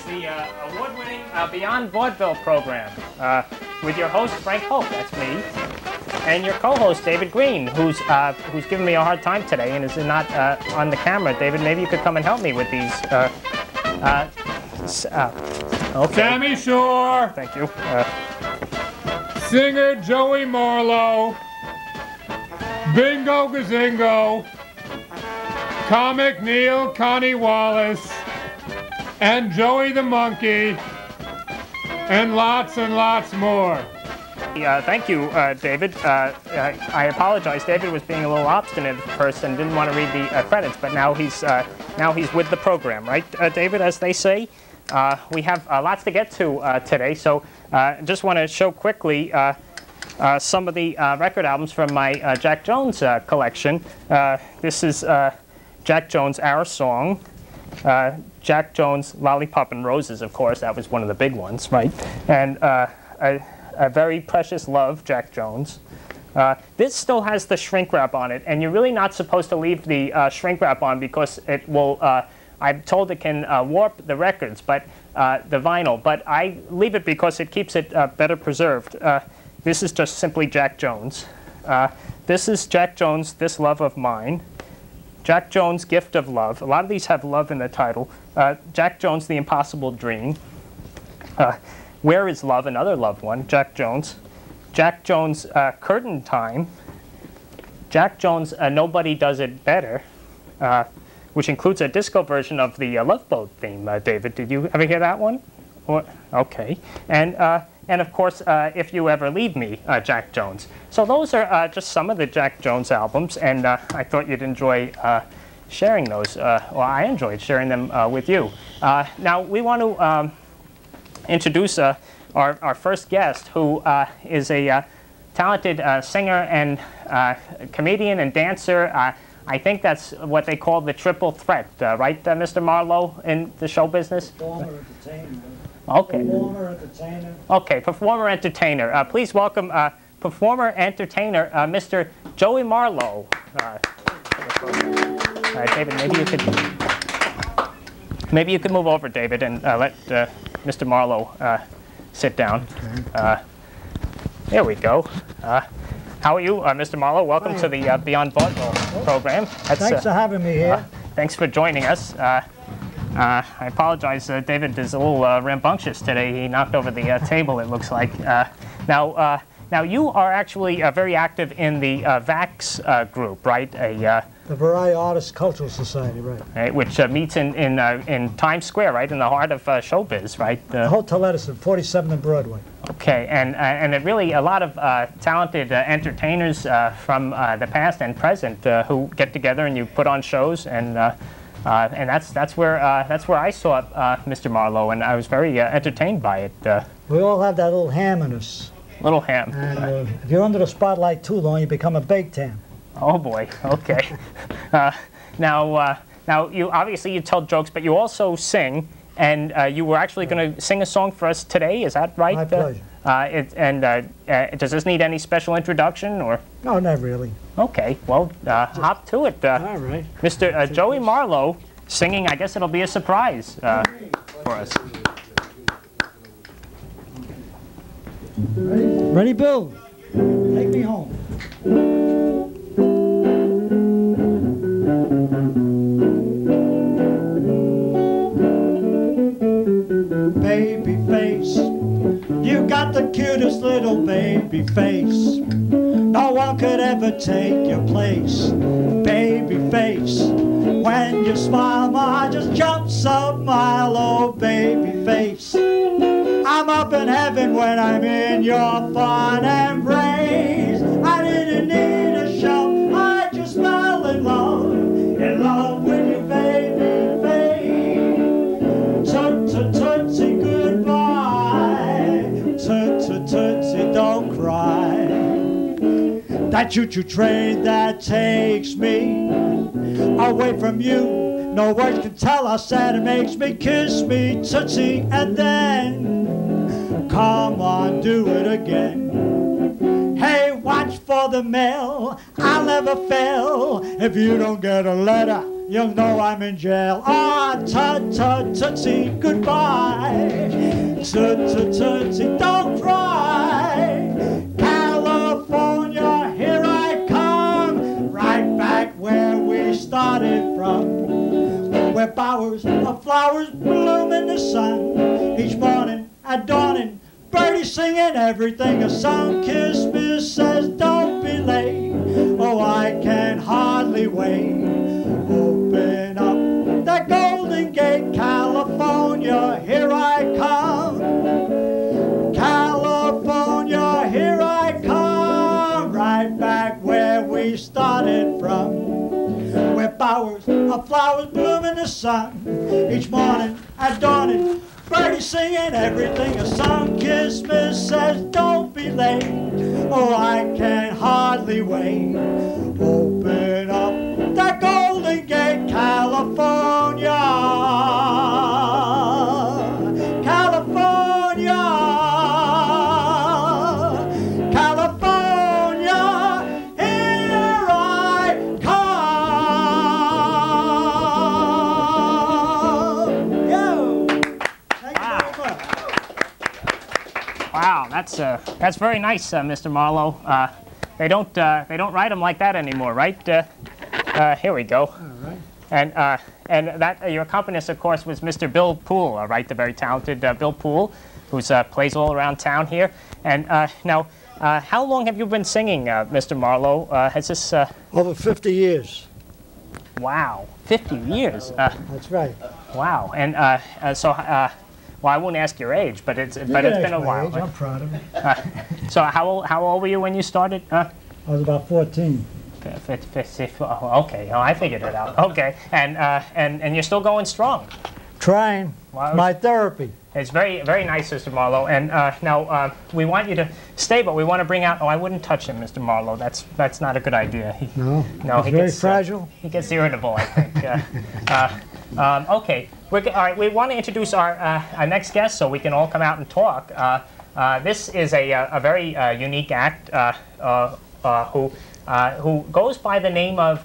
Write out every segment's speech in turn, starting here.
It's the award-winning Beyond Vaudeville program with your host, Frank Hope, that's me, and your co-host, David Green, who's giving me a hard time today and is not on the camera. David, maybe you could come and help me with these. Okay. Sammy Shore. Thank you. Singer Joey Marlowe. Bingo Gazingo. Comic Neil Connie Wallace. And Joey the Monkey. And lots more. Thank you, David. I apologize. David was being a little obstinate at first and didn't want to read the credits, but now he's with the program, right, David? As they say, we have lots to get to today. So, just want to show quickly some of the record albums from my Jack Jones collection. This is Jack Jones' Our Song. Jack Jones' Lollipop and Roses, of course. That was one of the big ones, right? And A Very Precious Love, Jack Jones. This still has the shrink wrap on it, and you're really not supposed to leave the shrink wrap on because it will, I'm told it can warp the records, but the vinyl, but I leave it because it keeps it better preserved. This is just simply Jack Jones. This is Jack Jones' This Love of Mine. Jack Jones' Gift of Love. A lot of these have love in the title. Jack Jones' The Impossible Dream. Where is Love? Another loved one. Jack Jones. Jack Jones' Curtain Time. Jack Jones' Nobody Does It Better, which includes a disco version of the Love Boat theme. David, did you ever hear that one? Okay. And of course, If You Ever Leave Me, Jack Jones. So those are just some of the Jack Jones albums, and I thought you'd enjoy sharing those. Well, I enjoyed sharing them with you. Now, we want to introduce our first guest, who is a talented singer and comedian and dancer. I think that's what they call the triple threat, right, Mr. Marlowe, in the show business? Performer, entertainer. Okay. Performer, entertainer. Okay, performer, entertainer. Please welcome performer, entertainer, Mr. Joey Marlowe. David, maybe you could move over, David, and let Mr. Marlowe sit down. There we go. How are you, Mr. Marlowe? Welcome to the Beyond Vaudeville program. Thanks for having me here. Thanks for joining us. I apologize, David is a little rambunctious today. He knocked over the table, it looks like. Now you are actually very active in the VAX group, right? The Variety Artists Cultural Society, right? Which meets in Times Square, right, in the heart of showbiz, right? Hotel Edison, 47th and Broadway. Okay, and it really a lot of talented entertainers from the past and present who get together and you put on shows, and that's where I saw Mr. Marlowe, and I was very entertained by it. We all have that little ham in us. Little ham. And if you're under the spotlight too long, you become a baked ham. Oh boy. Okay. Now you obviously you tell jokes, but you also sing, and you were actually going to sing a song for us today. Is that right? My pleasure. Does this need any special introduction, or? No, not really. Okay. Well, hop to it. All right. Mr. Joey Marlowe singing. I guess it'll be a surprise for us. Ready, Bill? Take me home. Baby face, you got the cutest little baby face. No one could ever take your place. Baby face, when you smile, my heart just jumps a mile. Oh, baby face, I'm up in heaven when I'm in your fond embrace. I didn't need a show, I just fell in love with you, baby face. Tootsie, goodbye. Tootsie, don't cry. That choo-choo train that takes me away from you, no words can tell how sad it makes me. Kiss me, Tootsie, and then come on, do it again. Hey, watch for the mail, I'll never fail. If you don't get a letter, you'll know I'm in jail. Ah, tootsie, goodbye. Tootsie, don't cry. California, here I come, right back where we started from, where bowers of flowers bloom in the sun. Each morning at dawning, birdies singing everything a sun-kissed says, don't be late. Oh, I can hardly wait. Open up that Golden Gate, California, here I come. California, here I come, right back where we started from, where bowers of flowers bloom in the sun. Each morning at dawning, birdies singing everything a sun-kissed says, don't be late. Oh, I can hardly wait. Open up that Golden Gate, California. California. California, here I come. Yo. Thank you very much. Wow, that's very nice, Mr. Marlowe. They don't write them like that anymore, right? Here we go. All right. And that your accompanist, of course, was Mr. Bill Poole, right? The very talented Bill Poole, who plays all around town here. And now, how long have you been singing, Mr. Marlowe? Has this? Over 50 years. Wow, 50 years. That's right. Wow. And well, I won't ask your age, but it's been a while. Age. I'm proud of it. So how old were you when you started? I was about 14. Okay, oh, I figured it out. Okay, and you're still going strong. Trying. Well, My therapy. It's very, very nice, Mr. Marlowe. And now we want you to stay, but we want to bring out. Oh, I wouldn't touch him, Mr. Marlowe. That's not a good idea. No. No, He's very fragile. He gets irritable, I think. Okay. All right. We want to introduce our next guest, so we can all come out and talk. This is a very unique act who goes by the name of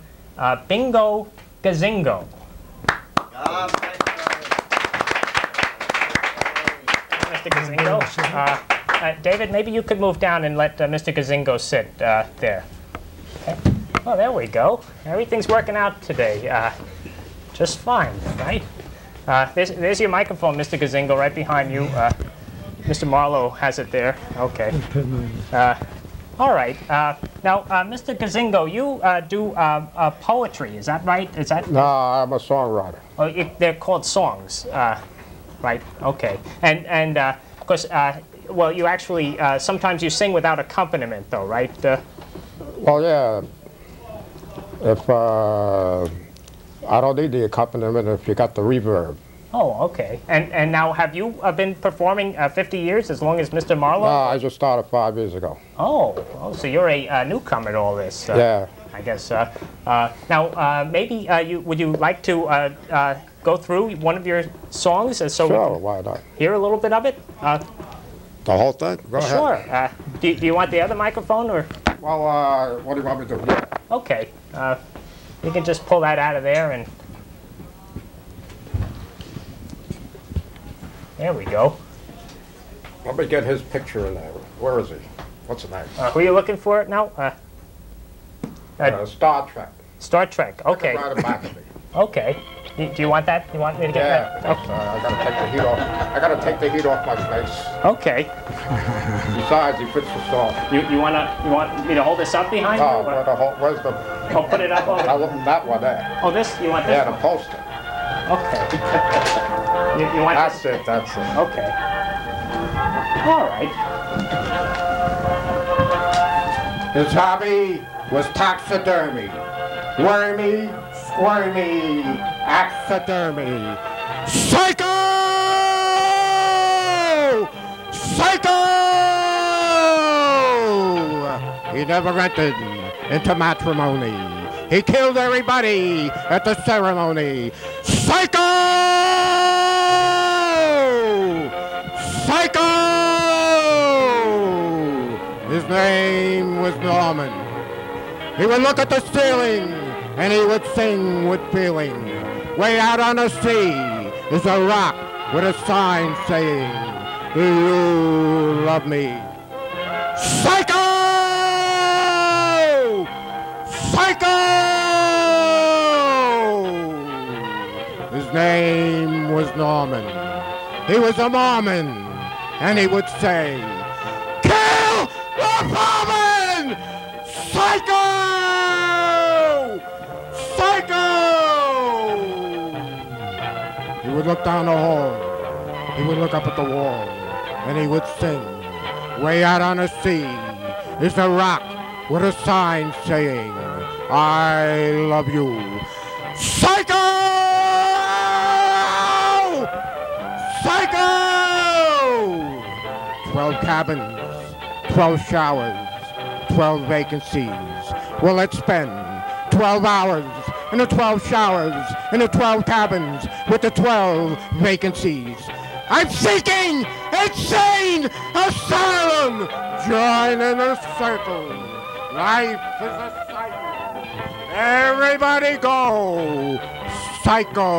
Bingo Gazingo. Mr. Gazingo. David, maybe you could move down and let Mr. Gazingo sit there. Okay. Oh, there we go. Everything's working out today. Just fine, right? There's your microphone, Mr. Gazingo, right behind you. Mr. Marlowe has it there. Okay. All right. Now, Mr. Gazingo, you do poetry, is that right? Is that? No, I'm a songwriter. Oh, they're called songs, right? Okay. And of course, well, you actually sometimes you sing without accompaniment, though, right? Well, yeah. If I don't need the accompaniment if you got the reverb. Oh, okay. And now, have you been performing 50 years, as long as Mr. Marlowe? No, I just started 5 years ago. Oh, so you're a newcomer to all this. Yeah. I guess. Now, maybe would you like to go through one of your songs, so Sure, we can why not? hear a little bit of it? The whole thing? Go ahead. Sure. Do you want the other microphone, or? Well, what do you want me to do? Okay. You can just pull that out of there, and there we go. Let me get his picture in there. Where is he? What's his name? Who are you looking for now? Star Trek. Star Trek. Okay. Right back of me. Okay. Do you want that? You want me to get Yeah. that? Okay. I gotta take the heat off. I gotta take the heat off my face. Okay. Besides, he fits the song. You want me to hold this up behind you? Oh, or- where's the? Oh, put it up over. I want that one there. Oh, this? You want this? Yeah, the one? poster. Okay. you want That's this? it. That's it. Okay. All right. His hobby was taxidermy. Wormy, squirmy, taxidermy. Psycho! Psycho! He never entered into matrimony. He killed everybody at the ceremony. Psycho! Psycho! His name was Norman. He would look at the ceiling and he would sing with feeling. Way out on the sea is a rock with a sign saying, "Do you love me?" Psycho! Psycho! His name was Norman. He was a Mormon, and he would say, "Kill the Mormon! Psycho! Psycho!" He would look down the hall. He would look up at the wall, and he would sing. Way out on the sea is a rock with a sign saying, "I love you." Psycho! Psycho! 12 cabins, 12 showers, 12 vacancies. Well, let's spend 12 hours in the 12 showers, in the 12 cabins, with the 12 vacancies. I'm seeking insane asylum. Join in the circle. Life is a cycle. Everybody go. Psycho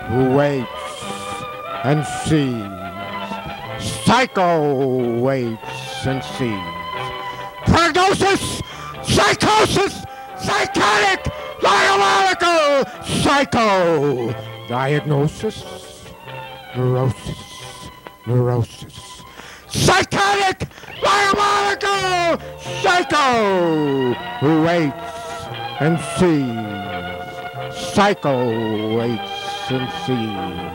who waits and sees. Psycho waits and sees. Prognosis, psychosis, psychotic, diabolical, psycho. Diagnosis, neurosis, neurosis. Psychotic, diabolical, psycho who waits and sees. Psycho waits and sees.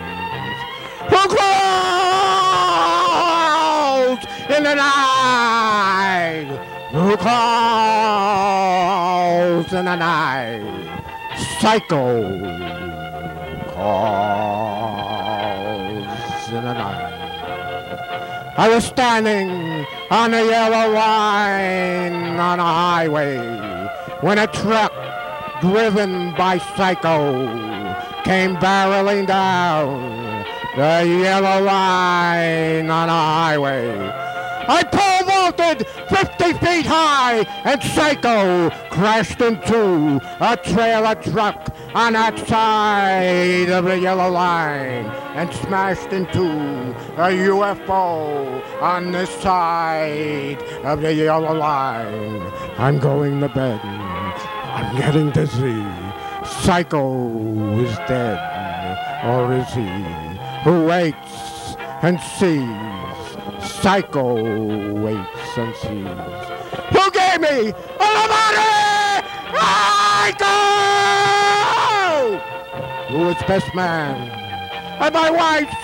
Who crawls in the night? Who crawls in the night? Psycho calls in the night. I was standing on the yellow line on a highway when a truck driven by Psycho came barreling down the yellow line on a highway. I pole vaulted 50 feet high, and Psycho crashed into a trailer truck on that side of the yellow line and smashed into a UFO on this side of the yellow line. I'm going to bed. I'm getting dizzy. Psycho is dead, or is he? Who waits and sees? Psycho waits and sees. Who gave me all the money? Psycho! Who is best man at my wife's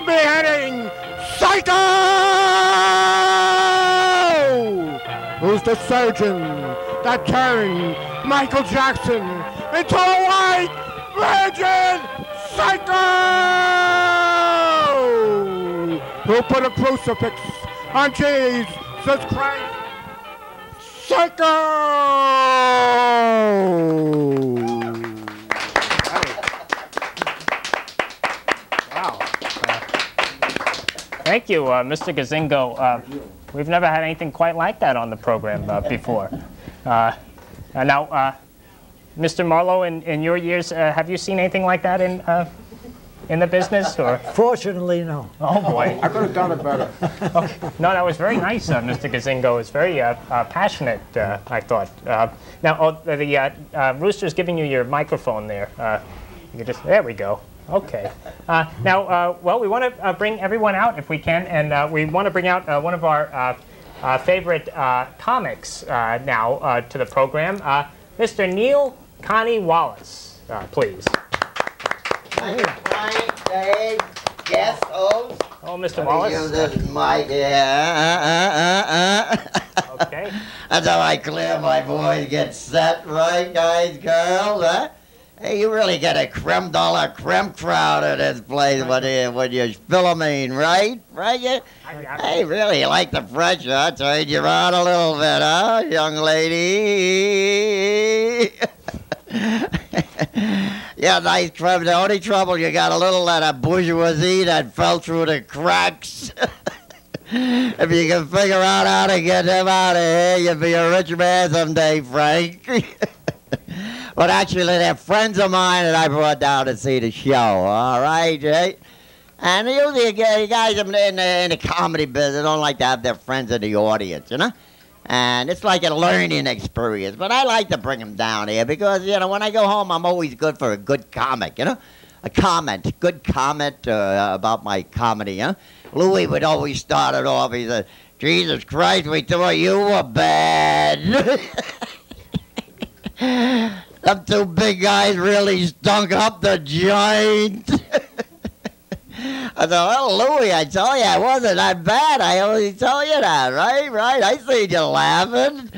beheading? Psycho! Who's the surgeon that turned Michael Jackson into a white virgin? Psycho! Who put a crucifix on Jesus Christ? Psycho! Wow. Thank you, Mr. Gazingo. We've never had anything quite like that on the program before. Now, Mr. Marlowe, in your years, have you seen anything like that in the business, or? Fortunately, no. Oh boy. I could have done it better. Okay. No, that was very nice, Mr. Gazingo. It's very passionate, I thought. Now, the Rooster's giving you your microphone there. You can just, there we go. Okay. Now, well, we want to bring everyone out if we can, and we want to bring out one of our favorite comics now to the program, Mr. Neil Connie Wallace, please. Yes, oh. Oh, Mr. Wallace. This mic. Okay. That's how I clear my voice, get set right, guys, girls, huh? Hey, you really get a creme de la creme crowd at this place when you're filming, right? Right? Hey, really, you like the pressure? Turned you around a little bit, huh, young lady? Yeah, nice creme. The only trouble, you got a little of that bourgeoisie that fell through the cracks. If you can figure out how to get him out of here, you'll be a rich man someday, Frank. But actually, they're friends of mine that I brought down to see the show, all right, eh? And usually, you guys in the comedy business don't like to have their friends in the audience, you know? And it's like a learning experience. But I like to bring them down here because, you know, when I go home, I'm always good for a good comic, you know? A good comment about my comedy, huh? Louis would always start it off. He said, Jesus Christ, we thought you were bad. Them two big guys really stunk up the joint. I said, well, Louis, I tell you, I wasn't that bad. I always tell you that, right? I seen you laughing.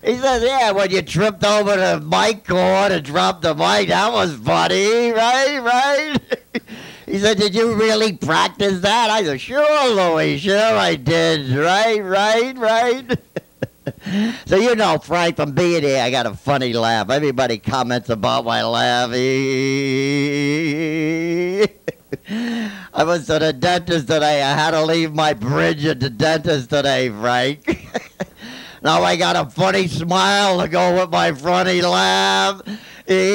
He says, yeah, when you tripped over the mic cord and dropped the mic, that was funny, right? He said, did you really practice that? I said, sure, Louis, sure I did, right? So you know, Frank, from being here, I got a funny laugh. Everybody comments about my laugh. I went to the dentist today. I had to leave my bridge at the dentist today, Frank. Now I got a funny smile to go with my funny laugh. Okay.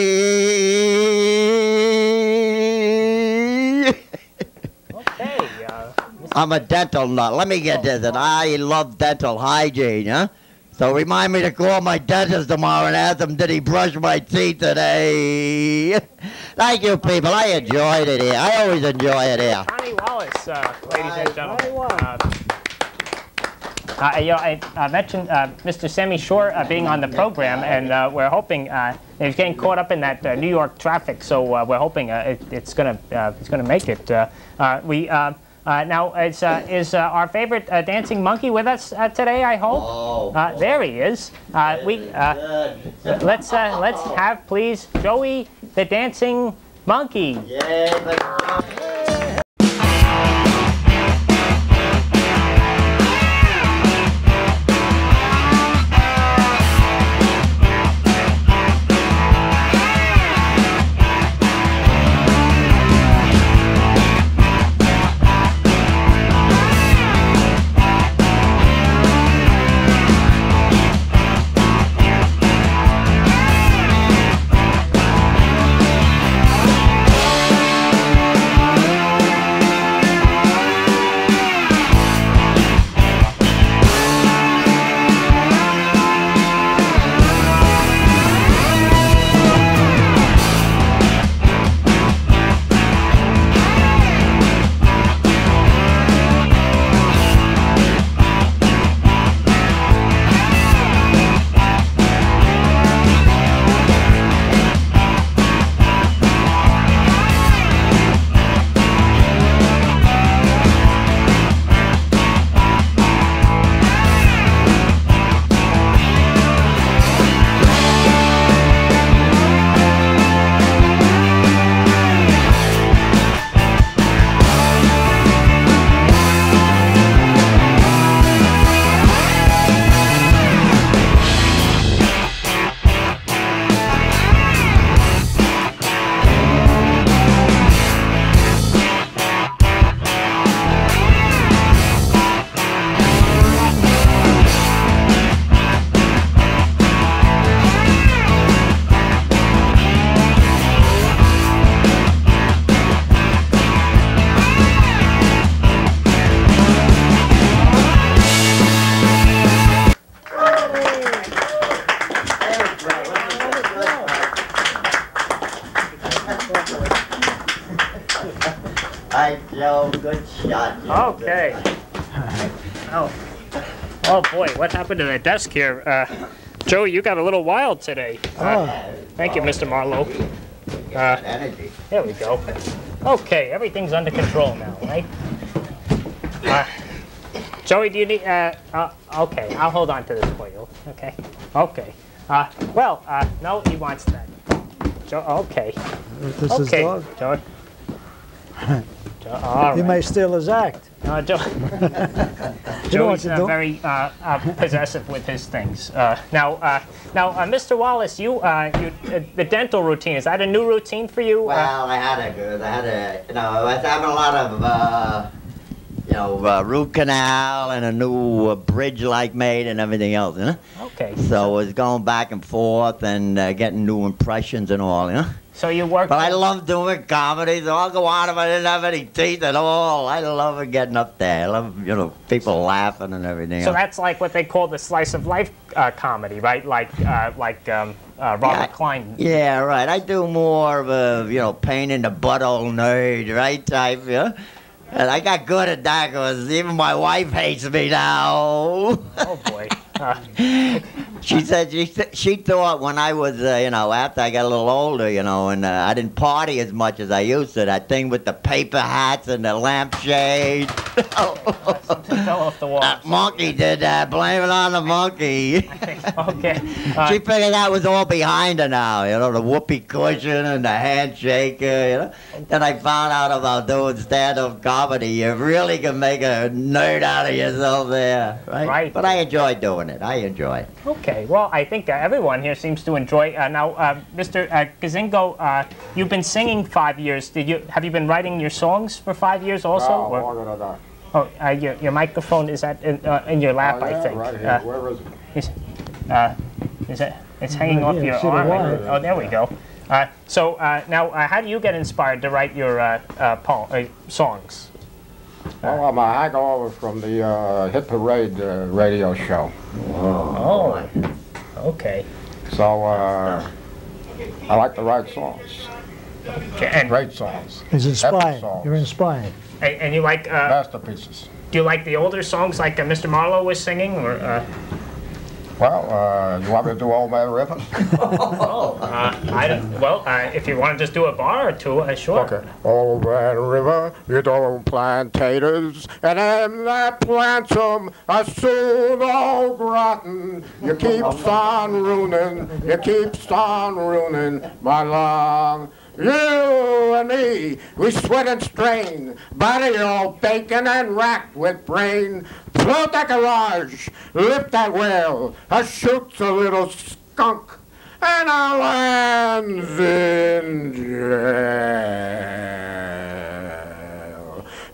I'm a dental nut. Let me get this. And I love dental hygiene, huh? So remind me to call my dentist tomorrow and ask him, did he brush my teeth today? Thank you, people. I enjoyed it here. I always enjoy it here. Connie Wallace, ladies and gentlemen. I mentioned Mr. Sammy Shore being on the program, and we're hoping he's getting caught up in that New York traffic. So we're hoping it's gonna make it. Now is our favorite dancing monkey with us today? I hope. Oh, there he is. Let's have please Joey the dancing monkey. Joe, good shot. Joe. Okay. Oh boy, what happened to the desk here? Joey, you got a little wild today. Thank you, Mr. Marlowe. Energy. There we go. Okay, everything's under control now, right? Joey, do you need, okay, I'll hold on to this for you, okay? Okay. No, he wants that. Okay. This is dog. Joey. All You right. may steal his act. Joey's very possessive with his things. Now, Mr. Wallace, the dental routine, is that a new routine for you? Well, I was having a lot of, root canal and a new bridge like made and everything else, you know? Okay. So it's going back and forth and getting new impressions and all, you know? So you work. But I love doing comedy, so I'll go on if I didn't have any teeth at all. I love getting up there. I love, people laughing and everything So else. that's like what they call the slice of life comedy, right? Like Robert Klein. Yeah, right. I do more of a, pain in the butthole nerd, right, type, yeah? And I got good at that because even my wife hates me now. Oh, boy. She said she thought when I was, after I got a little older, and I didn't party as much as I used to, that thing with the paper hats and the lampshade. Something fell off the wall. That monkey did that. Blame it on the monkey. Okay. She figured that was all behind her now, the whoopee cushion and the handshaker, Then I found out about doing stand-up comedy. You really can make a nerd out of yourself there, right? Right. But I enjoy doing it. I enjoy it. Okay, well, I think everyone here seems to enjoy. Now, Mr. Gazingo, you've been singing 5 years. Have you been writing your songs for 5 years also? No, or- longer than that. Oh, your microphone is in your lap, I think. Right here. Where is it? It's hanging off your arm. Oh, there we go. So now, how do you get inspired to write your songs? Well, I'm a hangover from the Hit Parade radio show. Oh, okay. So I like to write songs. And Great songs. He's inspired. Epic songs. You're inspired. and you like Masterpieces. do you like the older songs like Mr. Marlowe was singing, or? Well, you want me to do Old Man River? I don't. Well, if you want to just do a bar or two, sure. Okay. Old Man River, you don't plant taters, and them that plants 'em are soon all rotten. You keeps on ruining my long. You and me, we sweat and strain, body all bacon and racked with brain. Float that garage, lift that whale, shoots a little skunk, and I lands in jail.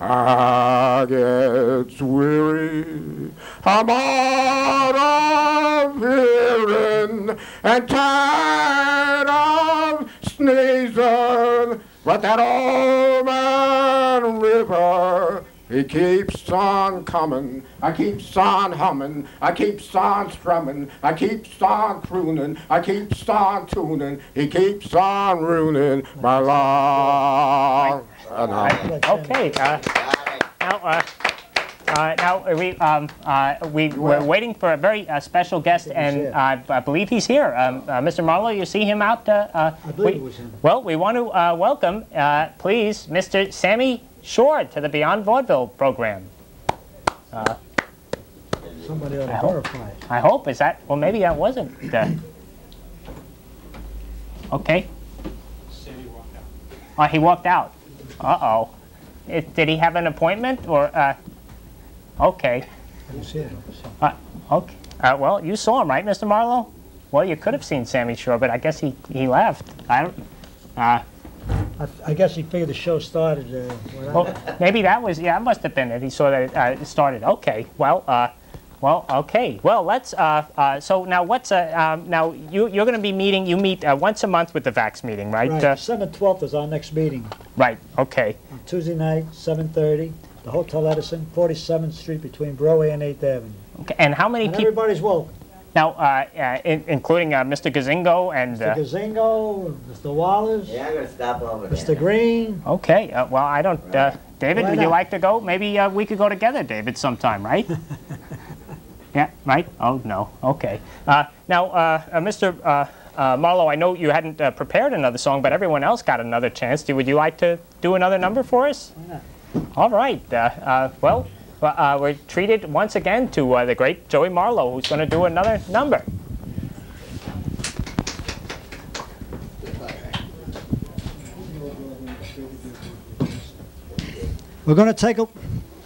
I get weary, I'm out of hearing, and tired of sneezing, but that old man River, he keeps on coming, I keeps on humming, I keeps on strumming, I keeps on crooning, I keeps on tuning, he keeps on ruining my life. Okay. Now we were waiting for a very special guest, and I believe he's here. Mr. Marlowe, you see him out? I believe it was him. Well, we want to welcome, please, Mr. Sammy Shore to the Beyond Vaudeville program. Somebody ought to verify it. I hope. Is that? Well, maybe that wasn't. Okay. Sammy walked out. Oh, he walked out. Uh-oh. Did he have an appointment, or? Okay. You see it. Okay. Well, you saw him, right, Mr. Marlowe? Well, you could have seen Sammy Shore, but I guess he left. I don't. I guess he figured the show started. Well, maybe that was. Yeah, that must have been it. He saw that it started. Okay. Well. Okay. Well, let's. So now, what's now you're going to be meeting. You meet once a month with the Vax meeting, right? Right. 7/12 is our next meeting. Right. Okay. On Tuesday night, 7:30, the Hotel Edison, 47th Street between Broadway and 8th Avenue. Okay. And how many And people? everybody's welcome. Now, including Mr. Gazingo and. Mr. Gazingo, Mr. Wallace, Yeah, I'm going to stop over there. Mr. Green. Okay. Well, I don't. David, Why would you not? like to go? Maybe we could go together, David, sometime, right? Yeah. Right. Oh no. Okay. Now, Mr. Marlowe, I know you hadn't prepared another song, but everyone else got another chance. Would you like to do another number for us? Why not? All right. Well, we're treated once again to the great Joey Marlowe, who's going to do another number. We're going to take a.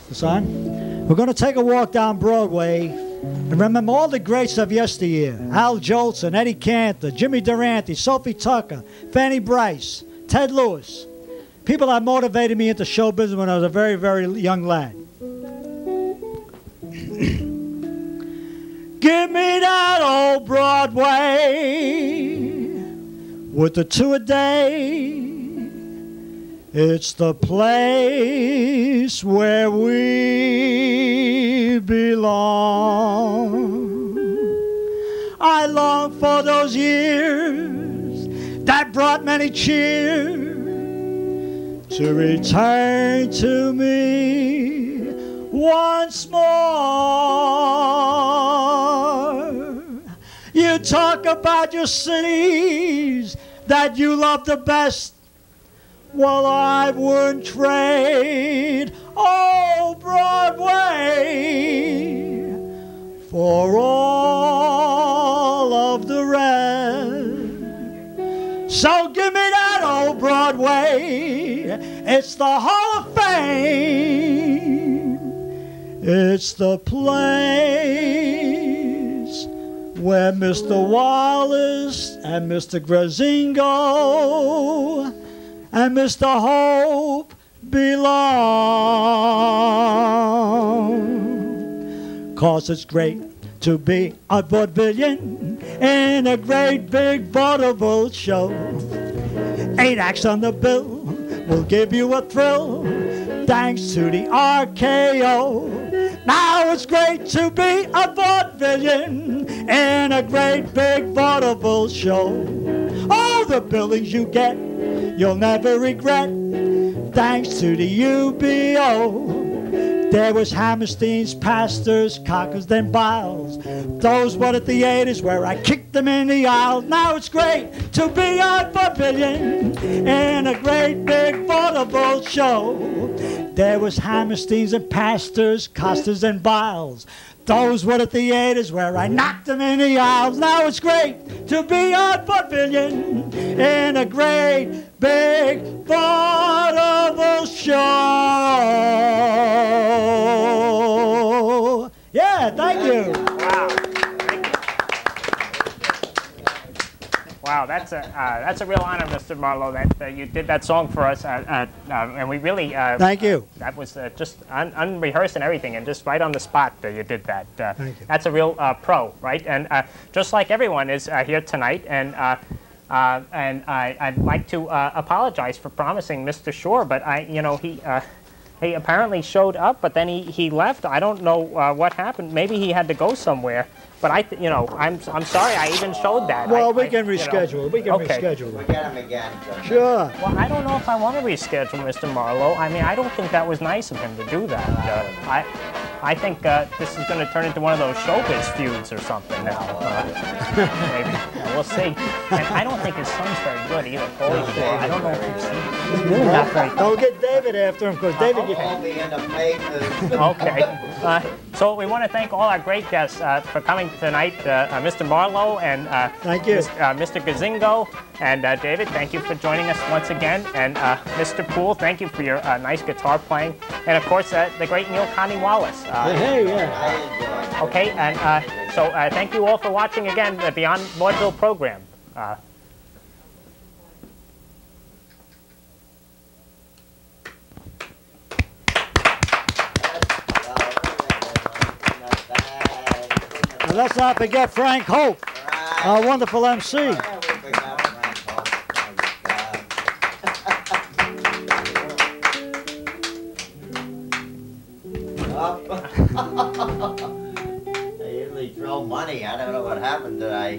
This on? We're going to take a walk down Broadway and remember all the greats of yesteryear: Al Jolson, Eddie Cantor, Jimmy Durante, Sophie Tucker, Fanny Bryce, Ted Lewis. People that motivated me into show business when I was a very, very young lad. Give me that old Broadway with the 2 a day. It's the place where we belong. I long for those years that brought many cheers to return to me once more. You talk about your cities that you love the best. Well, I wouldn't trade old Broadway for all of the rest. So give me that old Broadway. It's the Hall of Fame. It's the place where Mr. Wallace and Mr. Gazingo and Mr. Hope belong. 'Cause it's great to be a vaudevillian in a great big vaudeville show. 8 acts on the bill will give you a thrill, thanks to the RKO. Now it's great to be a vaudevillian in a great big vaudeville show. All the billings you get, you'll never regret, thanks to the UBO. There was Hammersteins, Pastors, Cockers, then Biles. Those were the theaters where I kicked them in the aisle. Now it's great to be a vaudevillian in a great big vaudeville show. There was Hammersteins and Pastors, Costers and Biles. Those were the theaters where I knocked them in the aisles. Now it's great to be a vaudevillian in a great big vaudeville show. Yeah, thank you. Wow. Wow, that's a real honor, Mr. Marlowe, that you did that song for us, and we really Thank you. That was just unrehearsed and everything, and just right on the spot you did that. Thank you. That's a real pro, right? And just like everyone is here tonight, and I'd like to apologize for promising Mr. Shore, but he apparently showed up, but then he left. I don't know what happened. Maybe he had to go somewhere. But I'm sorry I even showed that. Well, we can reschedule. We can reschedule. We get him again. Sure. Well, I don't know if I want to reschedule, Mr. Marlowe. I mean, I don't think that was nice of him to do that. I think this is going to turn into one of those showbiz feuds or something now. Maybe. We'll see. And I don't think his son's very good either. Holy Shore. I don't know if you've seen him. Not very good. Don't get David after him, because David gets... I'll be in the papers. Okay. So we want to thank all our great guests for coming tonight. Mr. Marlowe and Thank you. Mr. Gazingo and David, thank you for joining us once again. And Mr. Poole, thank you for your nice guitar playing. And of course, the great Neil Connie Wallace. Hey, yeah. Okay, and so thank you all for watching again the Beyond Vaudeville program. And let's not forget Frank Hope, our wonderful MC. They usually throw money. I don't know what happened tonight.